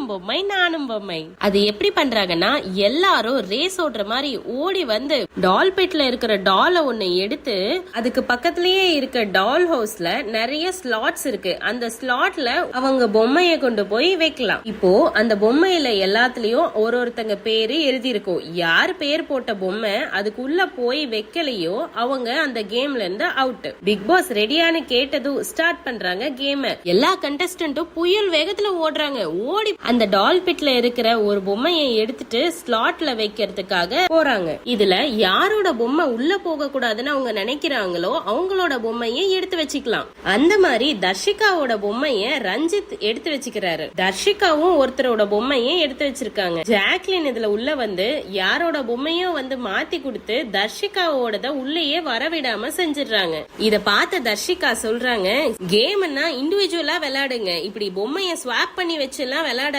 நீயும் பொம்மை நானும் பொம்மை. அது எப்படி பண்றாங்கன்னா, எல்லாரும் ரேஸ் ஓடுற மாதிரி ஓடி வந்து டால் பெட்ல இருக்கிற டாலை ஒண்ணு எடுத்து அதுக்கு பக்கத்திலேயே இருக்க டால் ஹவுஸ்ல நிறைய ஸ்லாட்ஸ் இருக்கு. அந்த ஸ்லாட்ல அவங்க பொம்மைய கொண்டு போய் வைக்கலாம். இப்போ அந்த பொம்மையில எல்லாத்துலயும் ஒருத்தங்க பேரு எழுதி இருக்கும். யார் பேர் போட்ட பொம்மை அதுக்குள்ள போய் வைக்கலையோ அவங்க அந்த கேம்ல இருந்து அவுட். பிக் பாஸ் ரெடியானு கேட்டதும் ஸ்டார்ட் பண்றாங்க கேம். எல்லா கண்டஸ்டன்ட்டும் புயல் வேகத்துல ஓடுறாங்க. ஓடி அந்த டால் பிட்ல இருக்கிற ஒரு பொம்மையை எடுத்துட்டு ஸ்லாட்ல வைக்கிறதுக்காக போறாங்க. இதுல யாரோட பொம்மை உள்ள போக கூடாதுன்னு அவங்க நினைக்கிறாங்களோ அவங்களோட பொம்மையை எடுத்து வச்சுக்கலாம். அந்த மாதிரி தர்ஷிகாவோட பொம்மைய ரஞ்சித் எடுத்து வச்சுக்கிறாரு. தர்ஷிகாவும் ஒருத்தரோட பொம்மையை எடுத்து வச்சிருக்காங்க. ஜாக்லின் இதுல உள்ள வந்து யாரோட பொம்மையும் வந்து மாத்தி கொடுத்து தர்ஷிகாவோட உள்ளேயே வரவிடாம செஞ்சிடறாங்க. இத பார்த்த தர்ஷிகா சொல்றாங்க, கேம்னா இண்டிவிஜுவலா விளையாடுங்க, இப்படி பொம்மைய ஸ்வாப் பண்ணி வச்சு எல்லாம் விளையாட